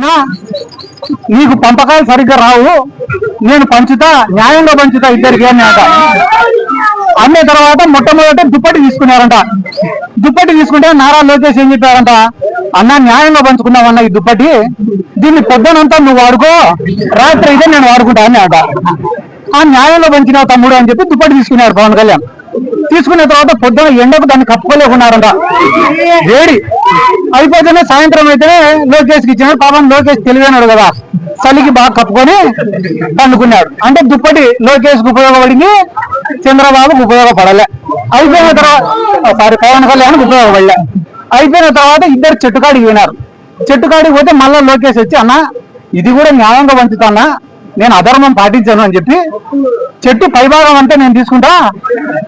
అన్నా నీకు పంపకాలు సరిగ్గా రావు, నేను పంచుతా, న్యాయంగా పంచుతా ఇద్దరికి అని అంట. అన్న తర్వాత మొట్టమొదట దుప్పటి తీసుకున్నారంట. దుప్పటి తీసుకుంటే నారా లోకేష్ ఏం చెప్పారంట, అన్న న్యాయంగా పంచుకున్నావన్న ఈ దుప్పటి, దీన్ని పొద్దునంతా నువ్వు వాడుకో, రాత్రి అయితే నేను వాడుకుంటా అని అంట. ఆ న్యాయంలో పంచినావు తమ్ముడు అని చెప్పి దుప్పటి తీసుకున్నాడు పవన్ కళ్యాణ్. తీసుకున్న తర్వాత పొద్దున ఎండకు దాన్ని కప్పుకోలేకున్నారంట, వేడి అయిపోతేనే సాయంత్రం అయితేనే లోకేష్కి ఇచ్చినాడు. పాపం లోకేష్ తెలివైనాడు కదా, చలికి బాగా కప్పుకొని పండుకున్నాడు. అంటే దుప్పటి లోకేష్కి ఉపయోగపడింది, చంద్రబాబుకు ఉపయోగపడలే. అయిపోయిన తర్వాత పవన్ కళ్యాణ్కి ఉపయోగపడలే. అయిపోయిన తర్వాత ఇద్దరు చెట్టుకాడికి పోయినారు. చెట్టుకాడికి పోతే మళ్ళా లోకేష్ వచ్చి, అన్న ఇది కూడా న్యాయంగా పంచుతానా, నేను అధర్మం పాటించాను అని చెప్పి, చెట్టు పై భాగం అంతా నేను తీసుకుంటా,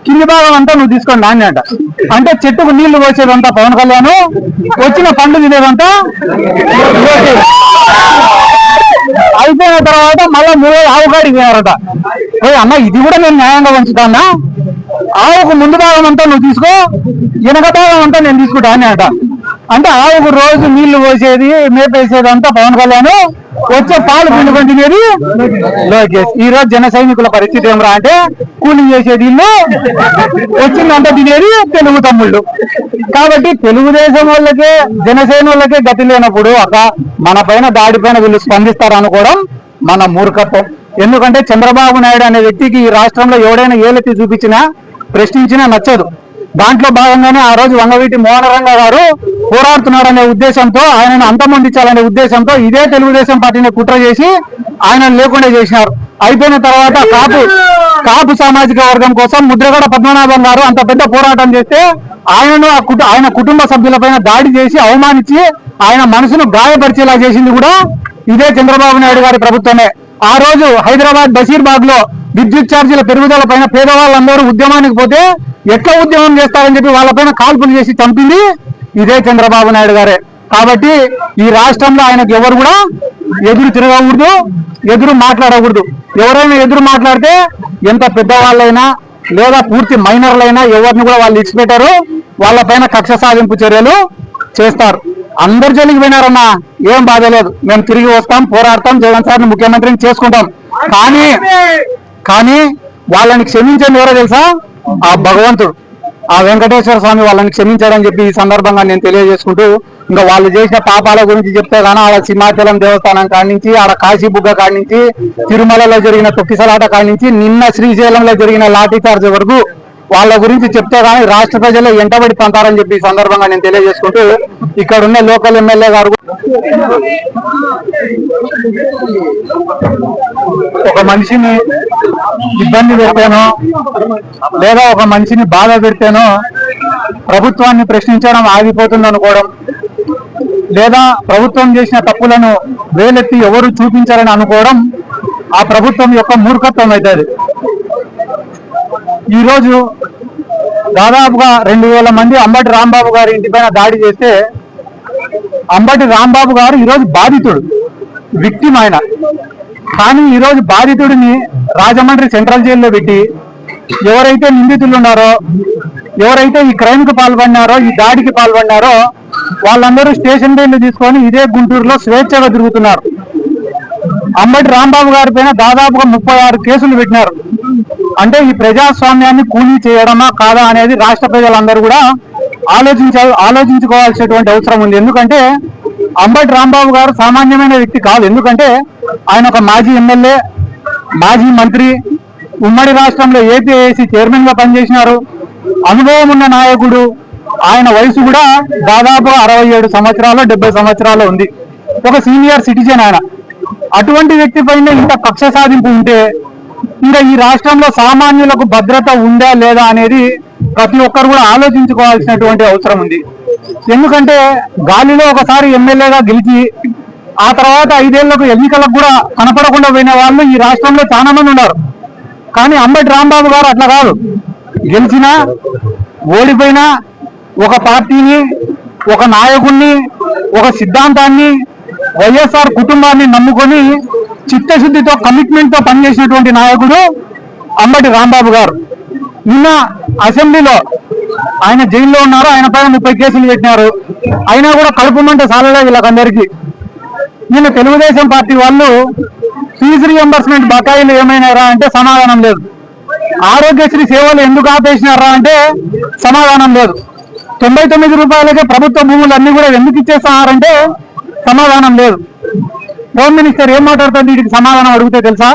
కింది భాగం అంతా నువ్వు తీసుకోండి నాన్న అంట. అంటే చెట్టుకు నీళ్లు పోసేదంతా పవన్ కళ్యాణ్, వచ్చిన పండు తినేదంతా లోకేష్. అయిపోయిన తర్వాత మళ్ళా మూడో ఆవు కాడికి పోయారట. అన్న ఇది కూడా నేను న్యాయంగా పంచుతానా, ఆవుకు ముందు భాగం అంతా నువ్వు తీసుకో, వెనక భాగం అంతా నేను తీసుకుంటా అని అంట. అంటే ఆవుకు రోజు నీళ్లు పోసేది, మేపేసేది అంతా పవన్ కళ్యాణ్, వచ్చే పాలు పిండుకొని తినేది లోకేష్. ఈ రోజు జన సైనికుల పరిస్థితి ఏమరా అంటే, కూలింగ్ చేసేది ఇల్లు, వచ్చిందంతా తినేది తెలుగు తమ్ముళ్ళు. కాబట్టి తెలుగుదేశం వాళ్ళకే జనసేన వాళ్ళకే గతి లేనప్పుడు మన పైన దాడి పైన వీళ్ళు స్పందిస్తారు అనుకోవడం మన మూర్ఖత్వం. ఎందుకంటే చంద్రబాబు నాయుడు అనే వ్యక్తికి ఈ రాష్ట్రంలో ఎవడైనా ఏలెత్తి చూపించినా ప్రశ్నించినా నచ్చదు. దాంట్లో భాగంగానే ఆ రోజు వంగవీటి మోహనరంగ గారు పోరాడుతున్నారనే ఉద్దేశంతో, ఆయనను అంతమొందించాలనే ఉద్దేశంతో ఇదే తెలుగుదేశం పార్టీని కుట్ర చేసి ఆయన లేకుండా చేసినారు. అయిపోయిన తర్వాత కాపు సామాజిక వర్గం కోసం ముద్రగడ పద్మనాభం గారు అంత పెద్ద పోరాటం చేస్తే ఆయనను ఆయన కుటుంబ సభ్యులపైన దాడి చేసి అవమానించి ఆయన మనసును గాయపరిచేలా చేసింది కూడా ఇదే చంద్రబాబు నాయుడు గారి ప్రభుత్వమే. ఆ రోజు హైదరాబాద్ బషీర్బాగ్ లో విద్యుత్ ఛార్జీల పెరుగుదల పైన పేదవాళ్ళందరూ ఉద్యమానికి పోతే ఎట్లా ఉద్యమం చేస్తారని చెప్పి వాళ్ళపైన కాల్పులు చేసి చంపింది ఇదే చంద్రబాబు నాయుడు గారే. కాబట్టి ఈ రాష్ట్రంలో ఆయనకు ఎవరు కూడా ఎదురు తిరగకూడదు, ఎదురు మాట్లాడకూడదు. ఎవరైనా ఎదురు మాట్లాడితే ఎంత పెద్దవాళ్ళైనా లేదా పూర్తి మైనర్లైనా ఎవరిని కూడా వాళ్ళు ఇచ్చిపెట్టారు, వాళ్ళపైన కక్ష సాధింపు చర్యలు చేస్తారు. అందరు జైలుకి పోయినారన్నా ఏం బాధ లేదు, మేము తిరిగి వస్తాం, పోరాడతాం, జగన్ సార్ని ముఖ్యమంత్రిని చేసుకుంటాం. కానీ వాళ్ళని క్షమించండి ఎవరో తెలుసా, ఆ భగవంతుడు, ఆ వెంకటేశ్వర స్వామి వాళ్ళని క్షమించాడని చెప్పి ఈ సందర్భంగా నేను తెలియజేసుకుంటూ, ఇంకా వాళ్ళు చేసిన పాపాల గురించి చెప్తే గానీ ఆడ సింహాచలం దేవస్థానం కాడి నుంచి, ఆడ కాశీబుగ్గ కాడి నుంచి, తిరుమలలో జరిగిన తొక్కిసలాట కాడి నుంచి, నిన్న శ్రీశైలంలో జరిగిన లాఠీ చార్జ్ వరకు వాళ్ళ గురించి చెప్తే గానీ రాష్ట్ర ప్రజలు ఎంటబడి పంతారని చెప్పి ఈ సందర్భంగా నేను తెలియజేసుకుంటూ, ఇక్కడ ఉన్న లోకల్ ఎమ్మెల్యే గారు ఒక మనిషిని ఇబ్బంది పెడితేనో లేదా ఒక మనిషిని బాధ పెడితేనో ప్రభుత్వాన్ని ప్రశ్నించడం ఆగిపోతుంది అనుకోవడం, లేదా ప్రభుత్వం చేసిన తప్పులను వేలెత్తి ఎవరు చూపించారని అనుకోవడం ఆ ప్రభుత్వం యొక్క మూర్ఖత్వం అవుతుంది. ఈరోజు దాదాపుగా 2000 మంది అంబటి రాంబాబు గారి ఇంటిపైన దాడి చేస్తే అంబటి రాంబాబు గారు ఈరోజు బాధితుడు, విక్టిమ్ ఆయన. కానీ ఈరోజు బాధితుడిని రాజమండ్రి సెంట్రల్ జైల్లో పెట్టి ఎవరైతే నిందితులు ఉన్నారో, ఎవరైతే ఈ క్రైమ్ కు పాల్పడినారో, ఈ దాడికి పాల్పడినారో వాళ్ళందరూ స్టేషన్ బెయిల్ తీసుకొని ఇదే గుంటూరులో స్వేచ్ఛగా తిరుగుతున్నారు. అంబటి రాంబాబు గారి పైన దాదాపుగా 36 కేసులు పెట్టినారు. అంటే ఈ ప్రజాస్వామ్యాన్ని కూలీ చేయడమా కాదా అనేది రాష్ట్ర ప్రజలందరూ కూడా ఆలోచించుకోవాల్సినటువంటి అవసరం ఉంది. ఎందుకంటే అంబటి రాంబాబు గారు సామాన్యమైన వ్యక్తి కాదు. ఎందుకంటే ఆయన ఒక మాజీ ఎమ్మెల్యే, మాజీ మంత్రి, ఉమ్మడి రాష్ట్రంలో ఏపీఏసీ చైర్మన్ గా పనిచేసినారు, అనుభవం ఉన్న నాయకుడు. ఆయన వయసు కూడా దాదాపు 67 సంవత్సరాలు 70 సంవత్సరాలు ఉంది, ఒక సీనియర్ సిటిజన్ ఆయన. అటువంటి వ్యక్తి పైన ఇంత కక్ష సాధింపు ఉంటే ఇంకా ఈ రాష్ట్రంలో సామాన్యులకు భద్రత ఉందా లేదా అనేది ప్రతి ఒక్కరు కూడా ఆలోచించుకోవాల్సినటువంటి అవసరం ఉంది. ఎందుకంటే గాలిలో ఒకసారి ఎమ్మెల్యేగా గెలిచి ఆ తర్వాత 5 ఏళ్లకు ఎన్నికలకు కూడా కనపడకుండా పోయిన వాళ్ళు ఈ రాష్ట్రంలో చాలా మంది ఉన్నారు. కానీ అంబటి రాంబాబు గారు అట్లా కాదు, గెలిచినా ఓడిపోయినా ఒక పార్టీని, ఒక నాయకుడిని, ఒక సిద్ధాంతాన్ని, వైఎస్ఆర్ కుటుంబాన్ని నమ్ముకొని చిత్తశుద్ధితో కమిట్మెంట్ తో పనిచేసినటువంటి నాయకుడు అంబటి రాంబాబు గారు. నిన్న అసెంబ్లీలో ఆయన జైల్లో ఉన్నారు, ఆయన పైన 30 కేసులు పెట్టినారు. అయినా కూడా కలుపుమంటే చాలలే వీళ్ళకందరికీ. నిన్న తెలుగుదేశం పార్టీ వాళ్ళు ఫీజు రియంబర్స్మెంట్ బకాయిలు ఏమైనారా అంటే సమాధానం లేదు. ఆరోగ్యశ్రీ సేవలు ఎందుకు ఆపేసినారా అంటే సమాధానం లేదు. 99 రూపాయలకే ప్రభుత్వ భూములన్నీ కూడా ఎందుకు ఇచ్చేస్తున్నారంటే సమాధానం లేదు. హోమ్ మినిస్టర్ ఏం మాట్లాడుతుంది వీటికి సమాధానం అడిగితే తెలుసా?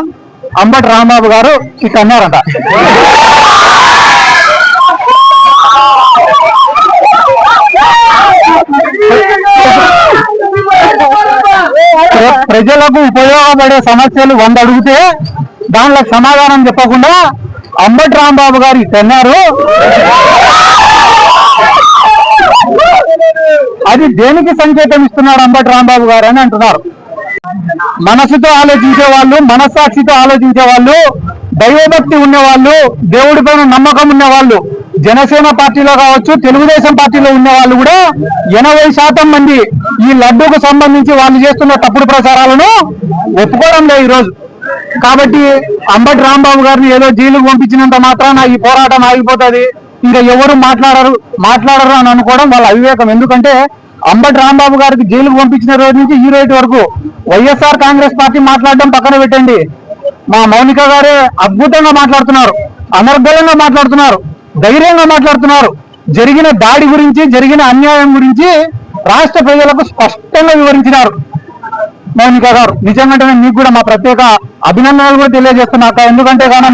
అంబటి రాంబాబు గారు ఇట్లా అన్నారట. ప్రజలకు ఉపయోగపడే సమస్యలు 100 అడిగితే దానిలో సమాధానం చెప్పకుండా అంబటి రాంబాబు గారు ఇట్టన్నారు. అది దేనికి సంకేతం ఇస్తున్నాడు అంబటి రాంబాబు గారు అని అంటున్నారు. మనసుతో ఆలోచించే వాళ్ళు, మనస్సాక్షితో ఆలోచించే వాళ్ళు, దైవభక్తి ఉన్నవాళ్ళు, దేవుడి పైన నమ్మకం ఉన్నవాళ్ళు, జనసేన పార్టీలో కావచ్చు, తెలుగుదేశం పార్టీలో ఉన్న వాళ్ళు కూడా 80% మంది ఈ లడ్డూకు సంబంధించి వాళ్ళు చేస్తున్న తప్పుడు ప్రచారాలను ఒప్పుకోవడం లేదు ఈరోజు. కాబట్టి అంబటి రాంబాబు గారిని ఏదో జైలుకు పంపించినంత మాత్రాన ఈ పోరాటం ఆగిపోతుంది, ఇంకా ఎవరు మాట్లాడరు అని అనుకోవడం వాళ్ళ అవివేకం. ఎందుకంటే అంబటి రాంబాబు గారికి జైలుకు పంపించిన రోజు నుంచి ఈ రోజు వరకు వైఎస్ఆర్ కాంగ్రెస్ పార్టీ మాట్లాడడం పక్కన పెట్టండి, మా మౌనిక గారే అద్భుతంగా మాట్లాడుతున్నారు, అనర్గళంగా మాట్లాడుతున్నారు, ధైర్యంగా మాట్లాడుతున్నారు. జరిగిన దాడి గురించి, జరిగిన అన్యాయం గురించి రాష్ట్ర ప్రజలకు స్పష్టంగా వివరించినారు మౌనిక గారు. నిజంగానే మీకు కూడా మా ప్రత్యేక అభినందనలు కూడా తెలియజేస్తున్నాక. ఎందుకంటే కానీ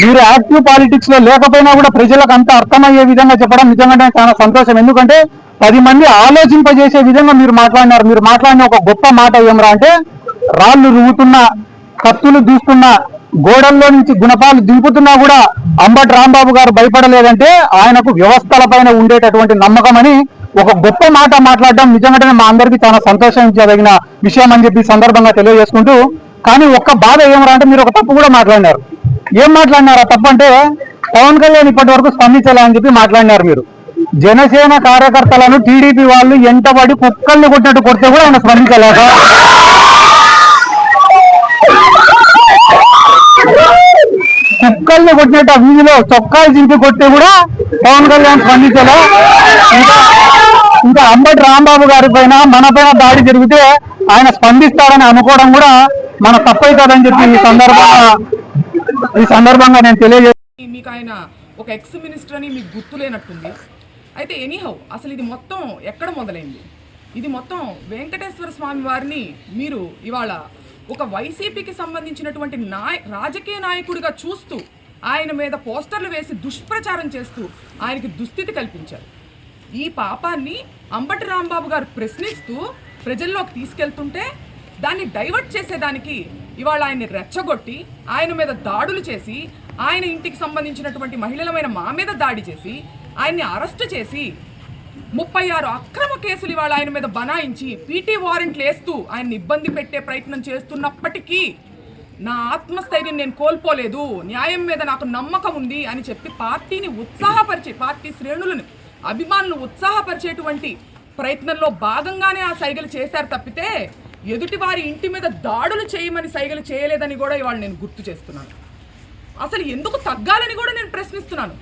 మీరు యాక్టివ్ పాలిటిక్స్ లో లేకపోయినా కూడా ప్రజలకు అంత అర్థమయ్యే విధంగా చెప్పడం నిజంగానే చాలా సంతోషం. ఎందుకంటే 10 మంది ఆలోచింపజేసే విధంగా మీరు మాట్లాడినారు. మీరు మాట్లాడిన ఒక గొప్ప మాట ఏమరా అంటే, రాళ్లు రువ్వుతున్నా, కత్తులు దూస్తున్నా, గోడల్లో నుంచి గుణపాలు దింపుతున్నా కూడా అంబటి రాంబాబు గారు భయపడలేదంటే ఆయనకు వ్యవస్థల పైన ఉండేటటువంటి నమ్మకం అని ఒక గొప్ప మాట మాట్లాడడం నిజంగానే మా అందరికీ చాలా సంతోషించదగిన విషయం అని చెప్పి సందర్భంగా తెలియజేసుకుంటూ, కానీ ఒక్క బాధ ఏమరా అంటే మీరు ఒక తప్పు కూడా మాట్లాడినారు. ఏం మాట్లాడినారు? ఆ తప్పు అంటే పవన్ కళ్యాణ్ ఇప్పటి వరకు స్పందించాలని అని చెప్పి మాట్లాడినారు మీరు. జనసేన కార్యకర్తలను టీడీపీ వాళ్ళు ఎంటబడి కుక్కల్ని కొట్టినట్టు కొడితే కూడా ఆయన స్పందించలేక, కుక్కల్ని కొట్టినట్టు వీధిలో చొక్కాలు చింపి కొడితే కూడా పవన్ కళ్యాణ్ స్పందించలే. ఇంకా అంబటి రాంబాబు గారి పైన, మన పైన దాడి జరిగితే ఆయన స్పందిస్తారని అనుకోవడం కూడా మన తప్పైతుందని చెప్పి ఈ సందర్భంగా నేను తెలియజేస్తాను. మీకు ఆయన ఒక ఎక్స్ మినిస్టర్ అని మీకు గుర్తులేనట్టుంది. అయితే ఎనీహౌ అసలు ఇది మొత్తం ఎక్కడ మొదలైంది? ఇది మొత్తం వెంకటేశ్వర స్వామి వారిని మీరు ఇవాళ ఒక వైసీపీకి సంబంధించినటువంటి రాజకీయ నాయకుడిగా చూస్తూ ఆయన మీద పోస్టర్లు వేసి దుష్ప్రచారం చేస్తూ ఆయనకి దుస్థితి కల్పించారు. ఈ పాపాన్ని అంబటి రాంబాబు గారు ప్రశ్నిస్తూ ప్రజల్లోకి తీసుకెళ్తుంటే దాన్ని డైవర్ట్ చేసేదానికి ఇవాళ ఆయన్ని రెచ్చగొట్టి ఆయన మీద దాడులు చేసి, ఆయన ఇంటికి సంబంధించినటువంటి మహిళలమైన మా మీద దాడి చేసి, ఆయన్ని అరెస్టు చేసి 36 అక్రమ కేసులు ఇవాళ ఆయన మీద బనాయించి పీటీ వారెంట్లు వేస్తూ ఆయన్ని ఇబ్బంది పెట్టే ప్రయత్నం చేస్తున్నప్పటికీ నా ఆత్మస్థైర్యం నేను కోల్పోలేదు, న్యాయం మీద నాకు నమ్మకం ఉంది అని చెప్పి పార్టీని ఉత్సాహపరిచే, పార్టీ శ్రేణులను, అభిమానులు ఉత్సాహపరిచేటువంటి ప్రయత్నంలో భాగంగానే ఆ సైగలు చేశారు తప్పితే ఎదుటి వారి ఇంటి మీద దాడులు చేయమని సైగలు చేయలేదని కూడా ఇవాళ నేను గుర్తు చేస్తున్నాను. అసలు ఎందుకు తగ్గాలని కూడా నేను ప్రశ్నిస్తున్నాను.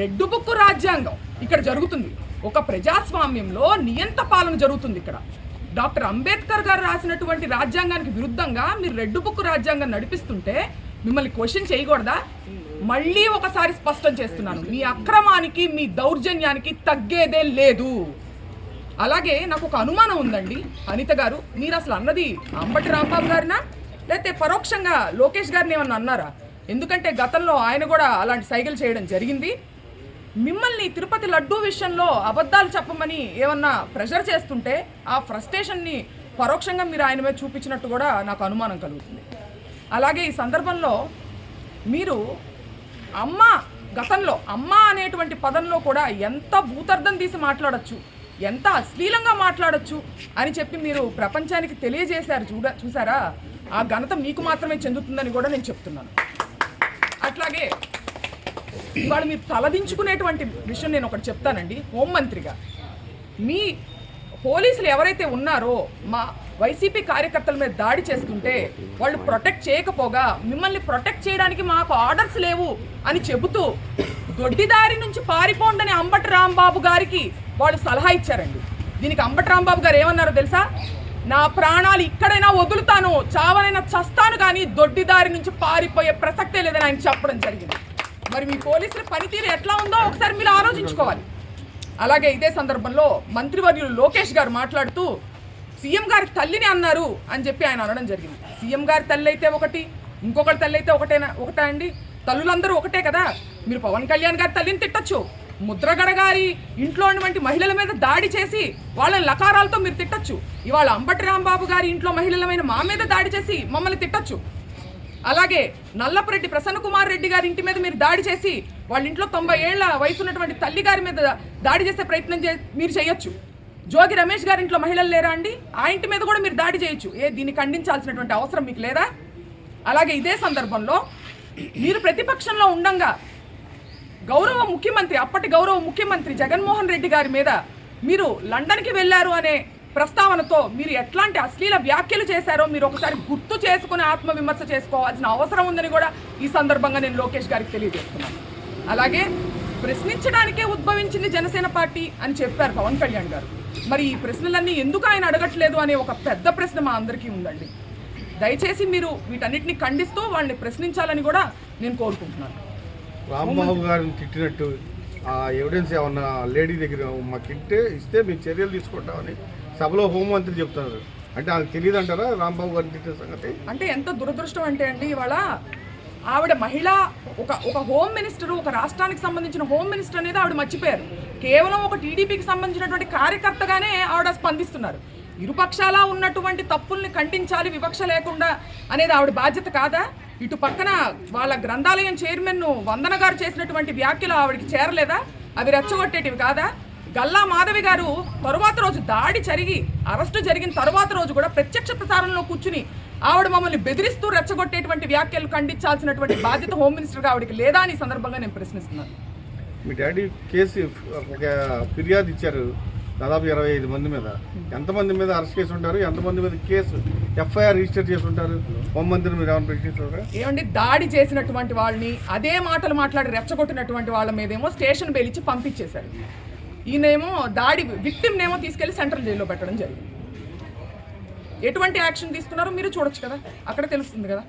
రెడ్ బుక్ రాజ్యాంగం ఇక్కడ జరుగుతుంది. ఒక ప్రజాస్వామ్యంలో నియంత పాలన జరుగుతుంది. ఇక్కడ డాక్టర్ అంబేద్కర్ గారు రాసినటువంటి రాజ్యాంగానికి విరుద్ధంగా మీరు రెడ్ బుక్ రాజ్యాంగం నడిపిస్తుంటే మిమ్మల్ని క్వశ్చన్ చేయకూడదా? మళ్ళీ ఒకసారి స్పష్టం చేస్తున్నాను, మీ అక్రమానికి, మీ దౌర్జన్యానికి తగ్గేదే లేదు. అలాగే నాకు ఒక అనుమానం ఉందండి అనిత గారు, మీరు అసలు అన్నది అంబటి రాంబాబు గారినా లేకపోతే పరోక్షంగా లోకేష్ గారిని ఏమన్నా అన్నారా? ఎందుకంటే గతంలో ఆయన కూడా అలాంటి సైకిల్ చేయడం జరిగింది. మిమ్మల్ని తిరుపతి లడ్డూ విషయంలో అబద్ధాలు చెప్పమని ఏమన్నా ప్రెషర్ చేస్తుంటే ఆ ఫ్రస్ట్రేషన్ని పరోక్షంగా మీరు ఆయన మీద చూపించినట్టు కూడా నాకు అనుమానం కలుగుతుంది. అలాగే ఈ సందర్భంలో మీరు గతంలో అమ్మ అనేటువంటి పదంలో కూడా ఎంత భూతర్థం తీసి మాట్లాడచ్చు, ఎంత అశ్లీలంగా మాట్లాడచ్చు అని చెప్పి మీరు ప్రపంచానికి తెలియజేశారు. చూసారా? ఆ ఘనత మీకు మాత్రమే చెందుతుందని కూడా నేను చెప్తున్నాను. అట్లాగే ఇవాళ మీరు తలదించుకునేటువంటి విషయం నేను ఒకటి చెప్తానండి. హోంమంత్రిగా మీ పోలీసులు ఎవరైతే ఉన్నారో మా వైసీపీ కార్యకర్తల మీద దాడి చేస్తుంటే వాళ్ళు ప్రొటెక్ట్ చేయకపోగా మిమ్మల్ని ప్రొటెక్ట్ చేయడానికి మాకు ఆర్డర్స్ లేవు అని చెబుతూ దొడ్డిదారి నుంచి పారిపోండని అంబటి రాంబాబు గారికి వాళ్ళు సలహా ఇచ్చారండి. దీనికి అంబటి రాంబాబు గారు ఏమన్నారో తెలుసా? నా ప్రాణాలు ఇక్కడైనా వదులుతాను, చావనైనా చస్తాను, కానీ దొడ్డిదారి నుంచి పారిపోయే ప్రసక్తే లేదని ఆయన చెప్పడం జరిగింది. మరి మీ పోలీసుల పనితీరు ఎట్లా ఉందో ఒకసారి మీరు ఆలోచించుకోవాలి. అలాగే ఇదే సందర్భంలో మంత్రివర్యులు లోకేష్ గారు మాట్లాడుతూ సీఎం గారి తల్లిని అన్నారు అని చెప్పి ఆయన అనడం జరిగింది. సీఎం గారి తల్లి అయితే ఒకటి, ఇంకొకటి తల్లి అయితే ఒకటా అండి? తల్లులందరూ ఒకటే కదా. మీరు పవన్ కళ్యాణ్ గారి తల్లిని తిట్టచ్చు, ముద్రగడ గారి ఇంట్లో ఉన్నటువంటి మహిళల మీద దాడి చేసి వాళ్ళని లకారాలతో మీరు తిట్టచ్చు. ఇవాళ అంబటి రాంబాబు గారి ఇంట్లో మహిళలమైన మా మీద దాడి చేసి మమ్మల్ని తిట్టచ్చు. అలాగే నల్లపురెడ్డి ప్రసన్న కుమార్ రెడ్డి గారి ఇంటి మీద మీరు దాడి చేసి వాళ్ళ ఇంట్లో 90 ఏళ్ల వయసు ఉన్నటువంటి తల్లి గారి మీద దాడి చేసే ప్రయత్నం మీరు చేయొచ్చు. జోగి రమేష్ గారి ఇంట్లో మహిళలు లేరా అండి? ఆ ఇంటి మీద కూడా మీరు దాడి చేయొచ్చు. దీన్ని ఖండించాల్సినటువంటి అవసరం మీకు లేదా? అలాగే ఇదే సందర్భంలో మీరు ప్రతిపక్షంలో ఉండంగా అప్పటి గౌరవ ముఖ్యమంత్రి జగన్మోహన్ రెడ్డి గారి మీద మీరు లండన్కి వెళ్ళారు అనే ప్రస్తావనతో మీరు ఎట్లాంటి అశ్లీల వ్యాఖ్యలు చేశారో మీరు ఒకసారి గుర్తు చేసుకుని ఆత్మవిమర్శ చేసుకోవాల్సిన అవసరం ఉందని కూడా ఈ సందర్భంగా నేను లోకేష్ గారికి తెలియజేస్తున్నాను. అలాగే ప్రశ్నించడానికే ఉద్భవించింది జనసేన పార్టీ అని చెప్పారు పవన్ కళ్యాణ్ గారు. మరి ఈ ప్రశ్నలన్నీ ఎందుకు ఆయన అడగట్లేదు అనే ఒక పెద్ద ప్రశ్న మా అందరికీ ఉందండి. దయచేసి మీరు వీటన్నిటిని ఖండిస్తూ వాళ్ళని ప్రశ్నించాలని కూడా నేను కోరుకుంటున్నాను. రాంబాబు గారిని తిట్టినట్టు ఆ ఎవిడెన్స్ ఏమన్నా లేడీ దగ్గర మాకు ఇస్తే మేము చర్యలు తీసుకుంటామని సభలో హోంమంత్రి చెప్తున్నారు. అంటే అది తెలియదు అంటారా రాంబాబు గారిని తిట్టిన సంగతి? అంటే ఎంత దురదృష్టం అంటే అండి, ఇవాళ ఆవిడ మహిళ ఒక హోమ్ మినిస్టర్, ఒక రాష్ట్రానికి సంబంధించిన హోమ్ మినిస్టర్ అనేది ఆవిడ మర్చిపోయారు. కేవలం ఒక టీడీపీకి సంబంధించినటువంటి కార్యకర్తగానే ఆవిడ స్పందిస్తున్నారు. ఇరుపక్షాల ఉన్నటువంటి తప్పుల్ని ఖండించాలి వివక్ష లేకుండా అనేది ఆవిడ బాధ్యత కాదా? ఇటు పక్కన వాళ్ళ గ్రంథాలయం చైర్మన్ వందన గారు చేసినటువంటి వ్యాఖ్యలు ఆవిడకి చేరలేదా? అవి రెచ్చగొట్టేటివి కాదా? గల్లా మాధవి గారు తరువాత రోజు దాడి జరిగి అరెస్టు జరిగిన తరువాత రోజు కూడా ప్రత్యక్ష ప్రసారంలో కూర్చుని ఆవిడ మమ్మల్ని బెదిరిస్తూ రెచ్చగొట్టేటువంటి వ్యాఖ్యలు ఖండించాల్సినటువంటి బాధ్యత హోమ్ మినిస్టర్గా ఆవిడకి లేదా అని సందర్భంగా నేను ప్రశ్నిస్తున్నాను. మీ డాడీ కేసు ఒక ఫిర్యాదు ఇచ్చారు దాదాపు 25 మంది మీద. ఎంతమంది మీద అరెస్ట్ చేసి ఉంటారు, ఎంతమంది మీద కేసు ఎఫ్ఐఆర్ రిజిస్టర్ చేసి ఉంటారు? హోంమంత్రిని మీరు ఏమైనా ప్రశ్నిస్తారా? ఏమండి, దాడి చేసినటువంటి వాళ్ళని అదే మాటలు మాట్లాడి రెచ్చగొట్టినటువంటి వాళ్ళ మీదేమో స్టేషన్ బెయిల్ ఇచ్చి పంపించేశారు. ఈయనేమో దాడి విక్టిమ్నేమో తీసుకెళ్లి సెంట్రల్ జైల్లో పెట్టడం జరిగింది. ఎటువంటి యాక్షన్ తీసుకున్నారో మీరు చూడొచ్చు కదా, అక్కడ తెలుస్తుంది కదా.